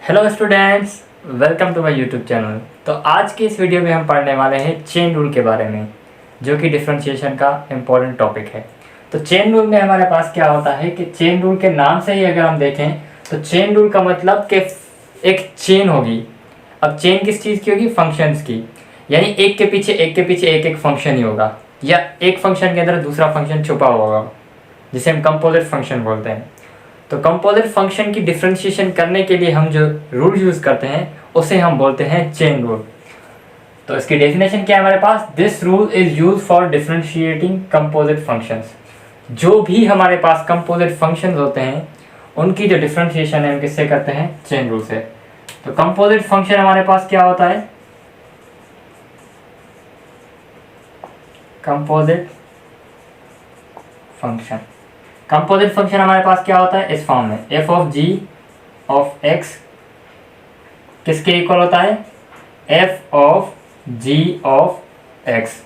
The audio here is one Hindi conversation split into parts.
Hello students, welcome to my YouTube channel. तो आज की इस वीडियो में हम पढ़ने वाले हैं चेन रूल के बारे में, जो कि डिफरेंशिएशन का इम्पोर्टेंट टॉपिक है। तो चेन रूल में हमारे पास क्या होता है कि चेन रूल के नाम से ही अगर हम देखें तो चेन रूल का मतलब कि एक चेन होगी। अब चेन किस चीज़ की होगी? फंक्शंस की, यानी एक के पीछे एक एक फंक्शन ही होगा, या एक फंक्शन के अंदर दूसरा फंक्शन छुपा होगा, जिसे हम कंपोजिट फंक्शन बोलते हैं। तो कंपोजिट फंक्शन की डिफरेंशिएशन करने के लिए हम जो रूल यूज़ करते हैं उसे हम बोलते हैं चेन रूल। तो इसकी डेफिनेशन क्या है हमारे पास? This rule is use for differentiating composite functions. जो भी हमारे पास कंपोजिट फंक्शंस होते हैं उनकी जो डिफरेंशिएशन है हम किससे करते हैं? चेन रूल से। तो कंपोजिट फंक्शन हमारे पास क्या होता है? कंपोजिट फंक्शन हमारे पास क्या होता है? इस फॉर्म में f of g of x किसके इक्वल होता है? F of g of x.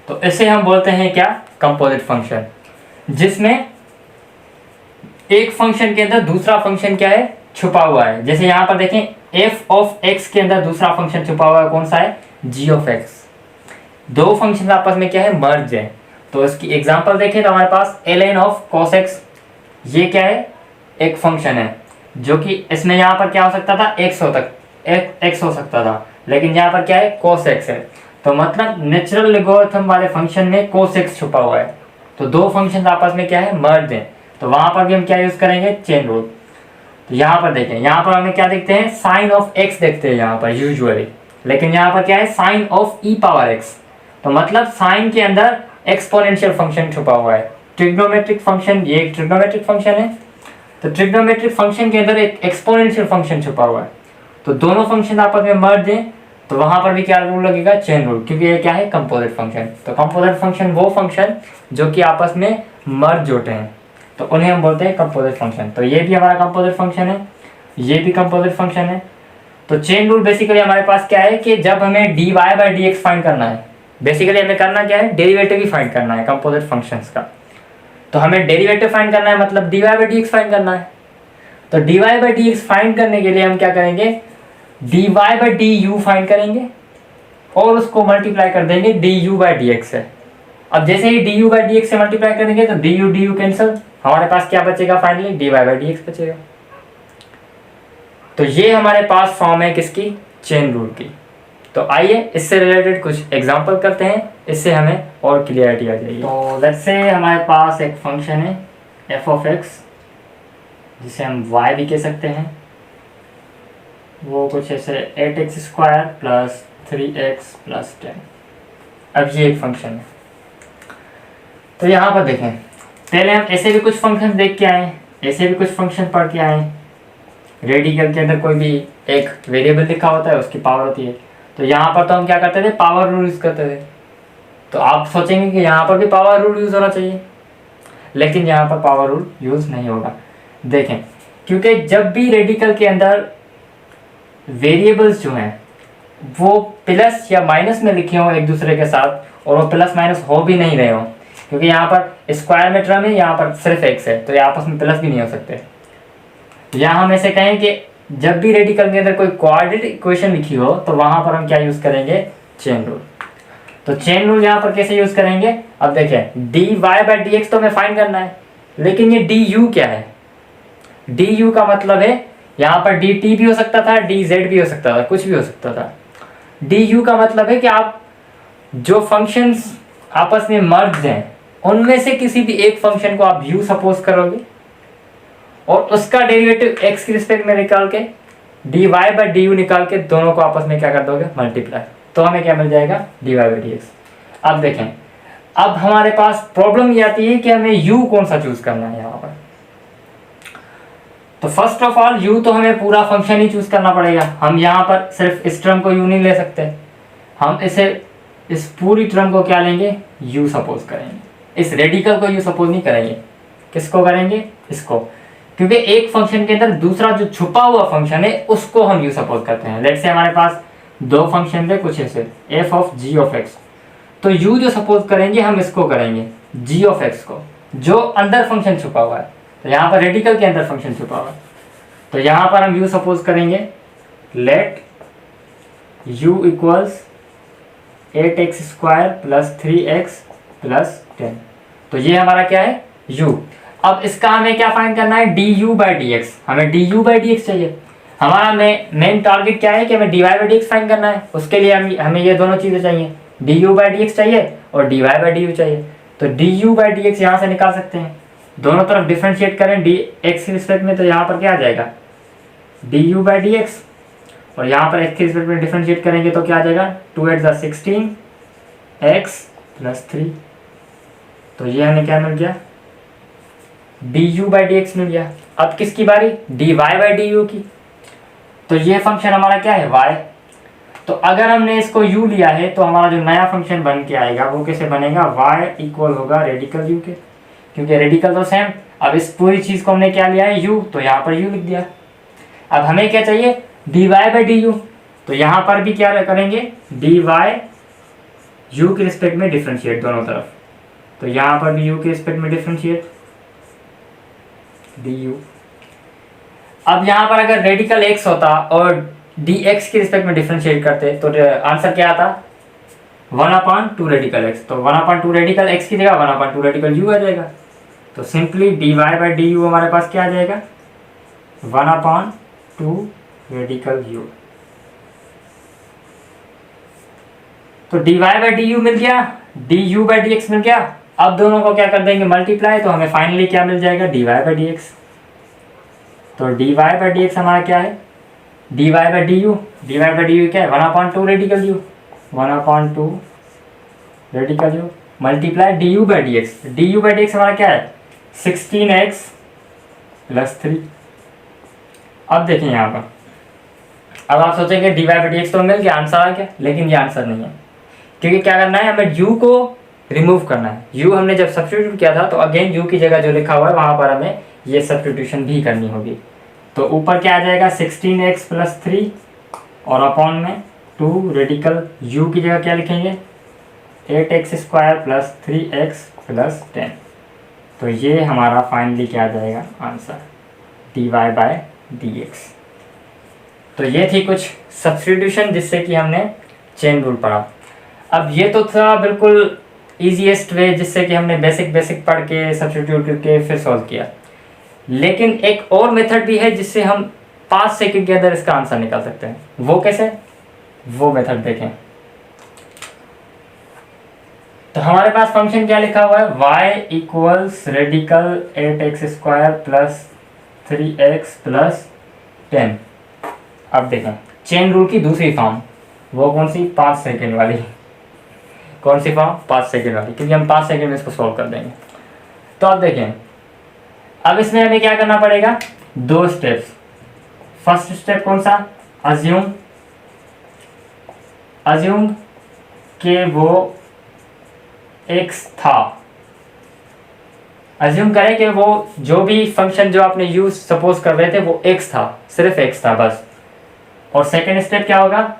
तो इसे हम बोलते हैं क्या? कंपोजिट फंक्शन, जिसमें एक फंक्शन के अंदर दूसरा फंक्शन क्या है? छुपा हुआ है। जैसे यहां पर देखें, एफ ऑफ एक्स के अंदर दूसरा फंक्शन छुपा हुआ है, कौन सा है? जी ऑफ एक्स। दो फंक्शन आपस में क्या है? मर्ज है। तो इसकी एग्जांपल देखें तो हमारे पास ln ऑफ cos x, ये क्या है? एक फंक्शन है, जो कि इसमें यहाँ पर क्या हो सकता था? x हो सकता था, लेकिन यहाँ पर क्या है? cos x है। तो मतलब नेचुरल लॉगरिथम वाले फंक्शन में cos x छुपा हुआ है। तो दो फंक्शन आपस में क्या है? मर्ज है। तो वहां पर भी हम क्या यूज करेंगे? Chain rule. तो यहाँ पर देखें, यहाँ पर हमें क्या देखते हैं? साइन ऑफ x देखते हैं यहाँ पर यूजुअली, लेकिन यहाँ पर क्या है? Sine of e power x। तो मतलब साइन के अंदर एक्सपोनेंशियल फंक्शन छुपा हुआ है। ट्रिग्नोमेट्रिक फंक्शन, ये एक ट्रिग्नोमेट्रिक फंक्शन है। तो ट्रिग्नोमेट्रिक फंक्शन के अंदर एक एक्सपोनेंशियल फंक्शन छुपा हुआ है। तो दोनों फंक्शन आपस में मर्ज हैं, तो वहां पर भी क्या रूल लगेगा? चेन रूल, क्योंकि ये क्या है? Composite function. तो कंपोजिट फंक्शन वो फंक्शन जो कि आपस में मर्ज होते हैं, तो उन्हें हम बोलते हैं कंपोजिट फंक्शन। तो ये भी हमारा कंपोजिट फंक्शन है, ये भी कंपोजिट फंक्शन है। तो चेन रूल बेसिकली हमारे पास क्या है कि जब हमें dy by D x find करना है, बेसिकली हमें करना क्या है? डेरिवेटिव ही फाइंड करना है कंपोजिट फंक्शंस का। तो हमें डेरिवेटिव फाइंड करना है, मतलब dy by D x find करना है। तो dy by D x find करने के लिए हम क्या करेंगे? dy by D you find करेंगे और उसको मल्टीप्लाई कर देंगे du बाई डी एक्स से। अब जैसे ही du बाई डी एक्स से मल्टीप्लाई करेंगे तो du कैंसिल, हमारे पास क्या बचेगा? Finally dy by D x बचेगा। तो ये हमारे पास फॉर्म है किसकी? चेन रूल की। तो आइए इससे रिलेटेड कुछ एग्जांपल करते हैं, इससे हमें और क्लियरिटी आ जाएगी। तो लेट्स से हमारे पास एक फंक्शन है एफ ऑफ एक्स, जिसे हम y भी कह सकते हैं। वो कुछ ऐसे 8x square plus 3x plus 10। अब ये एक फंक्शन है। तो यहाँ पर देखें, पहले हम ऐसे भी कुछ फंक्शन देख के आए, ऐसे भी कुछ फंक्शन पढ़ के आए। रेडिकल के अंदर कोई भी एक वेरिएबल लिखा होता है, उसकी पावर होती है। तो यहाँ पर तो हम क्या करते थे? पावर रूल यूज करते थे। तो आप सोचेंगे कि यहाँ पर भी पावर रूल यूज होना चाहिए, लेकिन यहाँ पर पावर रूल यूज नहीं होगा। देखें, क्योंकि जब भी रेडिकल के अंदर वेरिएबल्स जो हैं वो प्लस या माइनस में लिखे हों एक दूसरे के साथ, और वो प्लस माइनस हो भी नहीं रहे हों, क्योंकि यहाँ पर स्क्वायर में टर्म है, यहाँ पर सिर्फ एक्स है, तो ये आपस में प्लस भी नहीं हो सकते। यहाँ हम ऐसे कहें कि जब भी रेडिकल के अंदर कोई क्वाड्रेटिक इक्वेशन लिखी हो तो वहां पर हम क्या यूज करेंगे? Chain rule. तो चेन रूल यहाँ पर कैसे यूज करेंगे? अब देखें, dy बाई डी एक्स तो हमें फाइंड करना है, लेकिन ये du क्या है? du का मतलब है, यहाँ पर dt भी हो सकता था, dz भी हो सकता था, कुछ भी हो सकता था। du का मतलब है कि आप जो फंक्शंस आपस में मर्ज हैं उनमें से किसी भी एक फंक्शन को आप u सपोज करोगे और उसका डेरिवेटिव x के रिस्पेक्ट में निकाल के dy बाई डी यू निकाल के दोनों को आपस में क्या कर दोगे? मल्टीप्लाई। तो हमें क्या मिल जाएगा? dy by D x. अब देखें, अब हमारे पास प्रॉब्लम ये आती है कि हमें u कौन सा चूज करना है यहाँ पर। तो फर्स्ट ऑफ ऑल u तो हमें पूरा फंक्शन ही चूज करना पड़ेगा। हम यहाँ पर सिर्फ इस टर्म को u नहीं ले सकते, हम इस पूरी टर्म को क्या लेंगे? u सपोज करेंगे। इस रेडिकल को u सपोज नहीं करेंगे। किसको करेंगे? इसको, क्योंकि एक फंक्शन के अंदर दूसरा जो छुपा हुआ फंक्शन है उसको हम यू सपोज करते हैं। लेट्स से हमारे पास दो फंक्शन थे कुछ ऐसे, f of g of x. तो यू जो सपोज करेंगे हम इसको करेंगे जी ऑफ एक्स को, जो अंदर फंक्शन छुपा हुआ है। तो यहाँ पर रेडिकल के अंदर फंक्शन छुपा हुआ है, तो यहाँ पर हम यू सपोज करेंगे let u equals 8x² plus 3x plus 10। तो ये हमारा क्या है u। अब इसका हमें क्या फाइंड करना है, du/dx। हमें du/dx चाहिए। हमारा मेन टारगेट क्या है कि हमें dy/dx फाइंड करना है। उसके लिए हमें ये दोनों चीज़ें चाहिए, du/dx चाहिए और dy/du चाहिए। तो du/dx यहाँ से निकाल सकते हैं, दोनों तरफ डिफ्रेंशिएट करें dx के रिस्पेक्ट में, तो यहाँ पर क्या आ जाएगा du/dx, और यहाँ पर x के रिस्पेक्ट में डिफ्रेंशिएट करेंगे तो क्या आ जाएगा 2 × 16 x प्लस 3। तो ये हमें क्या मिल गया du/dx मिल गया। अब किसकी बारी, dy/du की। तो ये फंक्शन हमारा क्या है y। तो अगर हमने इसको u लिया है तो हमारा जो नया फंक्शन बन के आएगा वो कैसे बनेगा, y इक्वल होगा रेडिकल u के, क्योंकि रेडिकल तो सेम। अब इस पूरी चीज को हमने क्या लिया है u, तो यहाँ पर u लिख दिया। अब हमें क्या चाहिए dy/du, तो यहाँ पर भी क्या करेंगे dy u के रिस्पेक्ट में डिफ्रेंशिएट दोनों तरफ, तो यहाँ पर भी u के रिस्पेक्ट में डिफ्रेंशिएट du। अब यहाँ पर अगर रेडिकल x होता और dx के रिस्पेक्ट में डिफ्रेंशिएट करते तो आंसर क्या आता 1/2 रेडिकल x। तो 1/2 रेडिकल x की जगह 1/2 रेडिकल u आ जाएगा। तो सिंपली dy/du हमारे पास क्या आ जाएगा 1/2 रेडिकल u। तो dy/du मिल गया, du/dx मिल गया। अब दोनों को क्या कर देंगे मल्टीप्लाई, तो हमें फाइनली क्या मिल जाएगा dy/dx। तो dy/dx हमारा क्या है dy/du क्या है 1/2 radical u, 1/2 radical u multiply du/dx हमारा क्या है 16x प्लस 3। अब देखें यहाँ पर, अब आप सोचेंगे dy/dx तो मिल गया, आंसर आ गया, लेकिन ये आंसर नहीं है, क्योंकि क्या करना है हमें u को रिमूव करना है। u हमने जब सब्स्टिट्यूट किया था तो अगेन u की जगह जो लिखा हुआ है वहां पर हमें ये सब्स्टिट्यूशन भी करनी होगी। तो ऊपर क्या आ जाएगा 16x प्लस 3 और अपॉन में 2 रेडिकल u की जगह क्या लिखेंगे 8x² प्लस 3x प्लस 10। तो ये हमारा फाइनली क्या आ जाएगा आंसर dy/dx। तो ये थी कुछ सब्स्टिट्यूशन जिससे कि हमने चेन रूल पढ़ा। अब ये तो था बिल्कुल ईजीएस्ट वे जिससे कि हमने बेसिक पढ़ के सब्स्टिट्यूट करके फिर सॉल्व किया, लेकिन एक और मेथड भी है जिससे हम 5 सेकंड के अंदर इसका आंसर निकाल सकते हैं। वो कैसे, वो मेथड देखें। तो हमारे पास फंक्शन क्या लिखा हुआ है y equals radical 8x² plus 3x plus 10। अब देखें चेन रूल की दूसरी फॉर्म, वो कौन सी 5 सेकंड वाली। कौन सी फॉर्म 5 सेकंड वाली, क्योंकि हम 5 सेकंड में इसको सॉल्व कर देंगे। तो अब देखें, अब इसमें हमें क्या करना पड़ेगा 2 स्टेप्स। फर्स्ट स्टेप कौन सा, अज्यूम कि वो x था। अज्यूम करें कि वो जो भी फंक्शन जो आपने यूज सपोज कर रहे थे वो x था, सिर्फ x था बस। और सेकेंड स्टेप क्या होगा,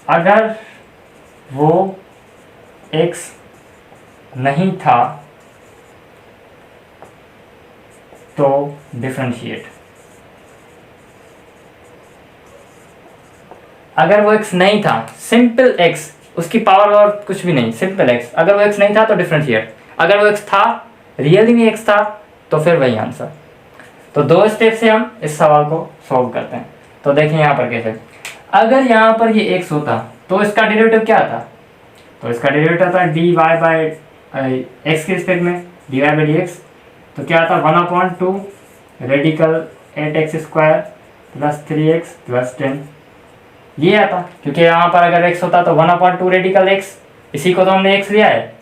अगर वो x नहीं था तो डिफरेंशिएट। अगर वो x नहीं था, सिंपल x, उसकी पावर और कुछ भी नहीं, सिंपल x, अगर वो x नहीं था तो डिफरेंशिएट, अगर वो x था, रियली में x था, तो फिर वही आंसर। तो 2 स्टेप से हम इस सवाल को सॉल्व करते हैं। तो देखें यहाँ पर कैसे, अगर यहाँ पर ये x होता तो इसका डेरिवेटिव क्या आता, तो इसका डेरिवेटिव आता dy/x के रिस्पेक्ट में dy/dx। तो क्या आता 1/2 radical 8x² plus 3x plus 10, ये आता। क्योंकि यहाँ पर अगर x होता तो 1/2 रेडिकल x, इसी को तो हमने x लिया है।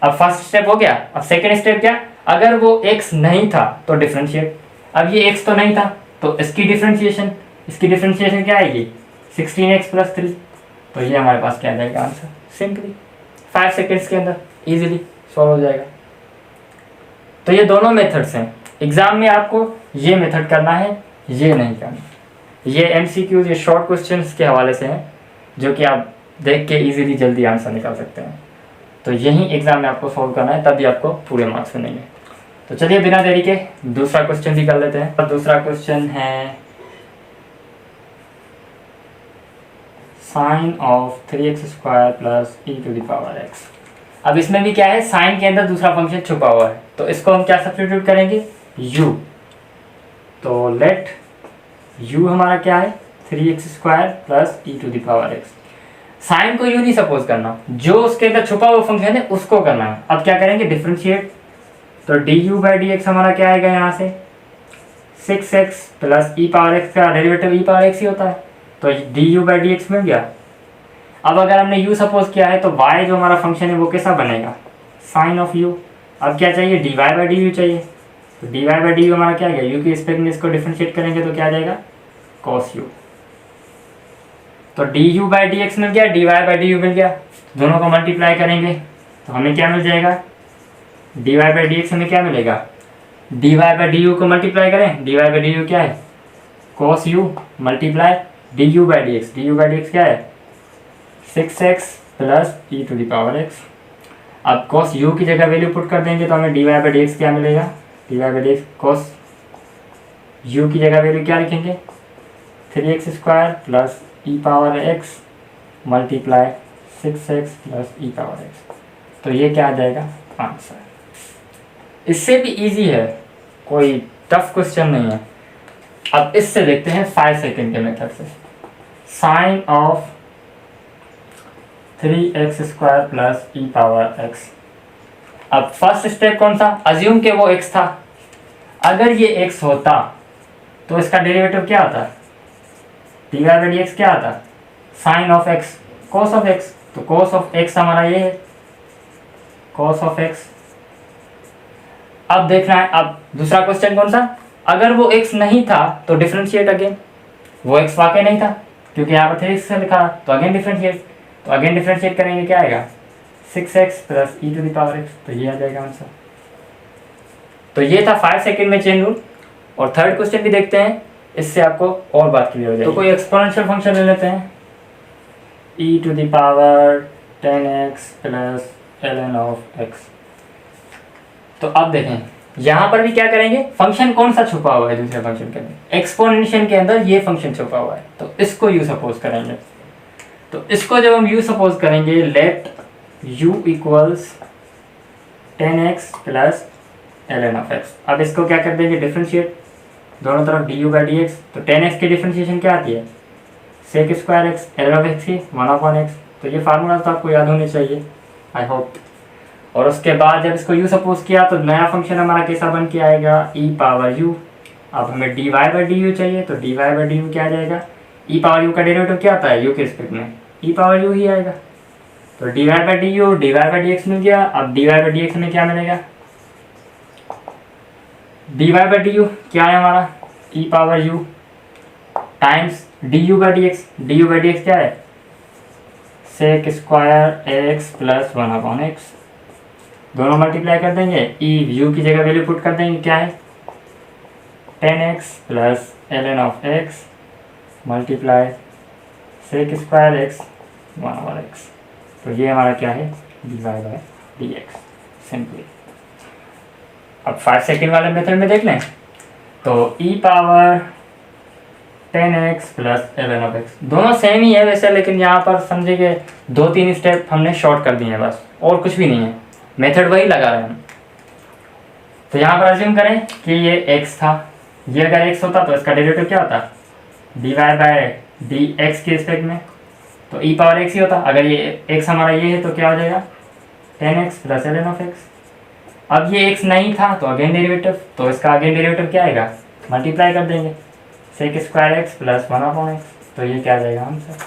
अब फर्स्ट स्टेप हो गया। अब सेकेंड स्टेप क्या, अगर वो x नहीं था तो डिफरेंशिएट। अब ये x तो नहीं था तो इसकी डिफरेंशिएशन क्या आएगी 16x प्लस 3। तो ये हमारे पास क्या आ जाएगा आंसर, सिंपली 5 सेकेंड्स के अंदर इजीली सॉल्व हो जाएगा। तो ये दोनों मेथड्स हैं। एग्जाम में आपको ये मेथड करना है, ये नहीं करना। ये MCQs, ये शॉर्ट क्वेश्चंस के हवाले से हैं जो कि आप देख के इजीली जल्दी आंसर निकाल सकते हैं। तो यही एग्जाम में आपको सॉल्व करना है, तभी आपको पूरे मार्क्स मिलेंगे। तो चलिए बिना देरी के दूसरा क्वेश्चन भी कर लेते हैं। और दूसरा क्वेश्चन है sine of 3x² plus e to the power x। अब इसमें भी क्या है, साइन के अंदर दूसरा फंक्शन छुपा हुआ है, तो इसको हम क्या सब्स्टिट्यूट करेंगे, u। तो लेट u हमारा क्या है, 3x² plus e to the power x। Sine को u नहीं सपोज करना, जो उसके अंदर छुपा हुआ फंक्शन है उसको करना है। अब क्या करेंगे, डिफ्रेंशिएट। तो du/dx हमारा क्या आएगा, यहाँ से 6x plus e power x का डेरिवेटिव ई पावर x ही होता है, तो du/dx मिल गया। अब अगर हमने u सपोज किया है तो y जो हमारा फंक्शन है वो कैसा बनेगा, साइन ऑफ u। अब क्या चाहिए, dy/du चाहिए, तो dy/du हमारा क्या आएगा, u की रिस्पेक्ट में इसको डिफ्रेंशिएट करेंगे तो क्या आ जाएगा, cos u। तो du/dx मिल गया, dy/du मिल गया, दोनों को मल्टीप्लाई करेंगे तो हमें क्या मिल जाएगा, dy/dx हमें क्या मिलेगा, dy/du को मल्टीप्लाई करें, dy/du क्या है, cos u multiply du/dx, du/dx क्या है 6x plus e to the power x। अब cos u की जगह वैल्यू पुट कर देंगे तो हमें dy/dx क्या मिलेगा, dy/dx cos u की जगह वैल्यू क्या लिखेंगे, 3x² plus e power x multiply 6x plus e power x। तो ये क्या आ जाएगा, आंसर। इससे भी इजी है, कोई टफ क्वेश्चन नहीं है। अब इससे देखते हैं 5 सेकेंड के मेथड से। Sine of 3x² plus e power x। अब फर्स्ट स्टेप कौन सा, अज्यूम के वो x था, अगर ये x होता तो इसका डेरिवेटिव क्या आता, dy/dx क्या आता, sine of x cos of x। तो cos ऑफ x हमारा ये है, cos ऑफ x। अब देखना है, अब दूसरा क्वेश्चन कौन सा, अगर वो x नहीं था तो डिफरेंशिएट अगेन। वो x वाकई नहीं था क्योंकि यहाँ पर 3x से लिखा, तो अगेन डिफरेंशिएट। तो अगेन डिफरेंशिएट करेंगे, क्या आएगा 6x plus e to the power x। तो ये आ जाएगा आंसर। तो ये था 5 सेकेंड में चेन रूल। और थर्ड क्वेश्चन भी देखते हैं, इससे आपको और बात क्लियर हो जाएगी। तो कोई एक्सपोनेंशियल फंक्शन ले लेते हैं, e to the power 10x plus ln of x। तो अब देखें यहाँ पर भी क्या करेंगे, फंक्शन कौन सा छुपा हुआ है दूसरे फंक्शन के अंदर, एक्सपोनेंशियल के अंदर ये फंक्शन छुपा हुआ है, तो इसको u सपोज करेंगे। तो इसको जब हम u सपोज करेंगे, let u equals 10x plus ln of x। अब इसको क्या कर देंगे, डिफरेंशिएट, दोनों तरफ du/dx। तो 10x की डिफरेंशिएशन क्या आती है, sec²x, ln ऑफ x की 1/x। तो ये फार्मूला तो आपको याद होने चाहिए, आई होप। और उसके बाद जब इसको u सपोज किया तो नया फंक्शन हमारा कैसा बन के आएगा, e पावर u। अब हमें dy/du चाहिए, तो dy/du क्या आ जाएगा, e पावर u का डेरिवेटिव क्या आता है u के रिस्पेक्ट में, e पावर u ही आएगा। तो dy/du dy/dx मिल गया। अब dy/dx में क्या मिलेगा, dy/du क्या है हमारा, e power u times du/dx। du/dx क्या है, sec² x प्लस 1/x। दोनों मल्टीप्लाई कर देंगे, ई u की जगह वैल्यू पुट कर देंगे, क्या है 10x plus ln of x multiply sec² x 1/x। तो ये हमारा क्या है, dy/dx सिंपली। अब 5 सेकेंड वाले मेथड में देख लें, तो e power 10x plus ln of x, दोनों सेम ही है वैसे, लेकिन यहाँ पर समझिए 2-3 स्टेप हमने शॉर्ट कर दिए हैं बस, और कुछ भी नहीं है, मेथड वही लगा रहे हैं हम। तो यहाँ पर अज्यूम करें कि ये x था, ये अगर x होता तो इसका डेरिवेटिव क्या होता, dy/dx के रिस्पेक्ट में, तो e पावर x ही होता। अगर ये x हमारा ये है तो क्या हो जाएगा 10x plus ln of x। अब ये x नहीं था तो अगेन डेरिवेटिव, तो इसका अगेन डेरिवेटिव क्या आएगा, मल्टीप्लाई कर देंगे sec² x प्लस 1/x। तो ये क्या आ जाएगा आंसर।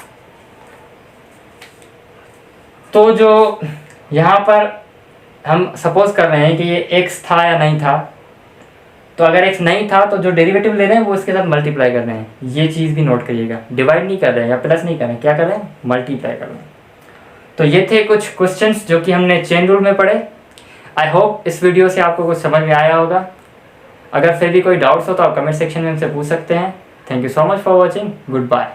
तो जो यहाँ पर हम सपोज कर रहे हैं कि ये x था या नहीं था, तो अगर x नहीं था तो जो डेरिवेटिव ले रहे हैं वो इसके साथ मल्टीप्लाई कर रहे हैं, ये चीज़ भी नोट करिएगा, डिवाइड नहीं कर रहे हैं या प्लस नहीं कर रहे हैं, क्या कर रहे हैं, मल्टीप्लाई कर रहे हैं। तो ये थे कुछ क्वेश्चंस जो कि हमने चेन रूल में पढ़े। आई होप इस वीडियो से आपको कुछ समझ में आया होगा। अगर फिर भी कोई डाउट्स हो तो आप कमेंट सेक्शन में हमसे पूछ सकते हैं। Thank you so much for watching, good bye.